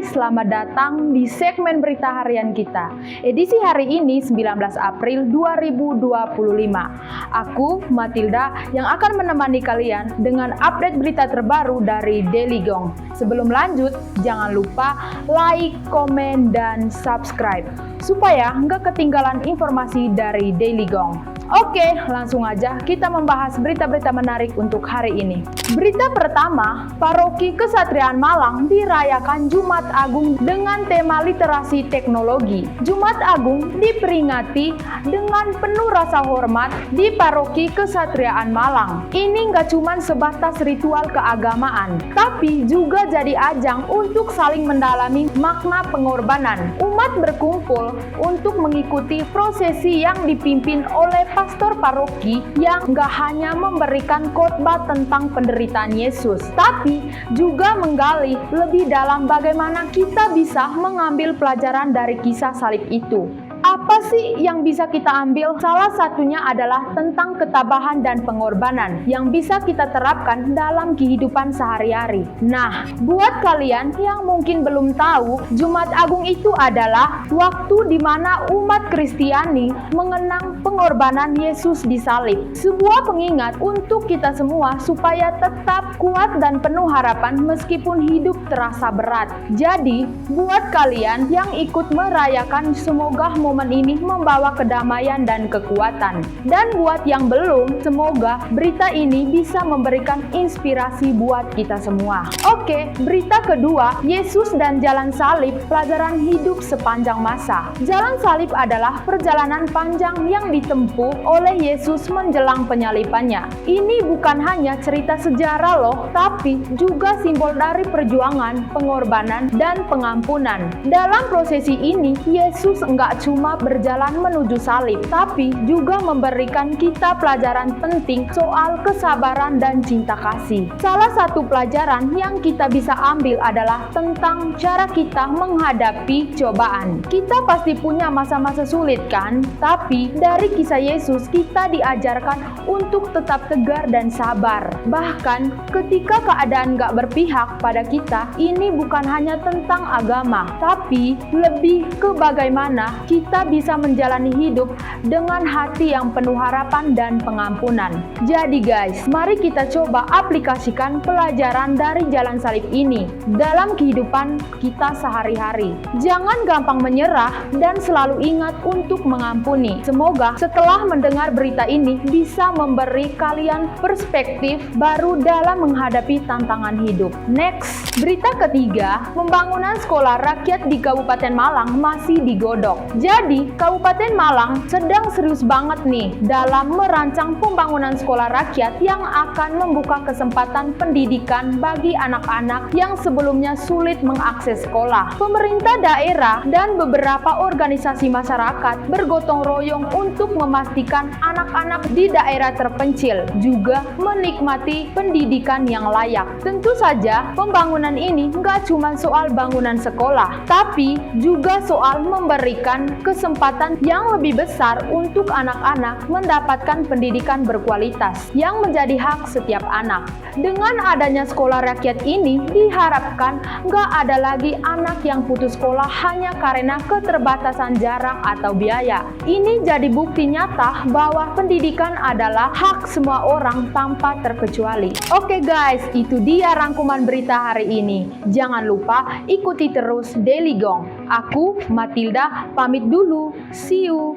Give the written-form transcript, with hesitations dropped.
selamat datang di segmen berita harian kita. Edisi hari ini 19 April 2025. Aku, Matilda, yang akan menemani kalian dengan update berita terbaru dari Daily Gong. Sebelum lanjut, jangan lupa like, komen, dan subscribe supaya nggak ketinggalan informasi dari Daily Gong. Oke, langsung aja kita membahas berita-berita menarik untuk hari ini. Berita pertama, Paroki Kesatriaan Malang dirayakan Jumat Agung dengan tema literasi teknologi. Jumat Agung diperingati dengan penuh rasa hormat di Paroki Kesatriaan Malang. Ini nggak cuma sebatas ritual keagamaan, tapi juga jadi ajang untuk saling mendalami makna pengorbanan. Umat berkumpul untuk mengikuti prosesi yang dipimpin oleh pastor paroki yang nggak hanya memberikan khotbah tentang penderitaan Yesus, tapi juga menggali lebih dalam bagaimana kita bisa mengambil pelajaran dari kisah salib itu. Apa sih yang bisa kita ambil? Salah satunya adalah tentang ketabahan dan pengorbanan yang bisa kita terapkan dalam kehidupan sehari-hari. Nah, buat kalian yang mungkin belum tahu, Jumat Agung itu adalah waktu di mana umat Kristiani mengenang pengorbanan Yesus di salib. Sebuah pengingat untuk kita semua supaya tetap kuat dan penuh harapan meskipun hidup terasa berat. Jadi, buat kalian yang ikut merayakan, semoga momen ini membawa kedamaian dan kekuatan. Dan buat yang belum, semoga berita ini bisa memberikan inspirasi buat kita semua. Oke, berita kedua, Yesus dan Jalan Salib, pelajaran hidup sepanjang masa. Jalan salib adalah perjalanan panjang yang ditempuh oleh Yesus menjelang penyalibannya. Ini bukan hanya cerita sejarah loh, tapi juga simbol dari perjuangan, pengorbanan, dan pengampunan. Dalam prosesi ini, Yesus enggak cuma berjalan menuju salib, tapi juga memberikan kita pelajaran penting soal kesabaran dan cinta kasih. Salah satu pelajaran yang kita bisa ambil adalah tentang cara kita menghadapi cobaan. Kita pasti punya masa-masa sulit kan? Tapi dari kisah Yesus kita diajarkan untuk tetap tegar dan sabar. Bahkan ketika keadaan gak berpihak pada kita, ini bukan hanya tentang agama, tapi lebih ke bagaimana kita bisa menjalani hidup dengan hati yang penuh harapan dan pengampunan. Jadi guys, mari kita coba aplikasikan pelajaran dari jalan salib ini dalam kehidupan kita sehari-hari. Jangan gampang menyerah dan selalu ingat untuk mengampuni. Semoga setelah mendengar berita ini bisa memberi kalian perspektif baru dalam menghadapi tantangan hidup. Next, berita ketiga, pembangunan sekolah rakyat di Kabupaten Malang masih digodok. Jadi, Kabupaten Malang sedang serius banget nih dalam merancang pembangunan sekolah rakyat yang akan membuka kesempatan pendidikan bagi anak-anak yang sebelumnya sulit mengakses sekolah. Pemerintah daerah dan beberapa organisasi masyarakat bergotong royong untuk memastikan anak-anak di daerah terpencil juga menikmati pendidikan yang layak. Tentu saja, pembangunan ini nggak cuma soal bangunan sekolah, tapi juga soal memberikan kesempatan yang lebih besar untuk anak-anak mendapatkan pendidikan berkualitas yang menjadi hak setiap anak. Dengan adanya sekolah rakyat ini, diharapkan nggak ada lagi anak yang putus sekolah hanya karena keterbatasan jarak atau biaya. Ini jadi bukti nyata bahwa pendidikan adalah hak semua orang tanpa terkecuali. Oke guys, itu dia rangkuman berita hari ini. Jangan lupa ikuti terus Daily Gong. Aku, Matilda, pamit dulu. See you.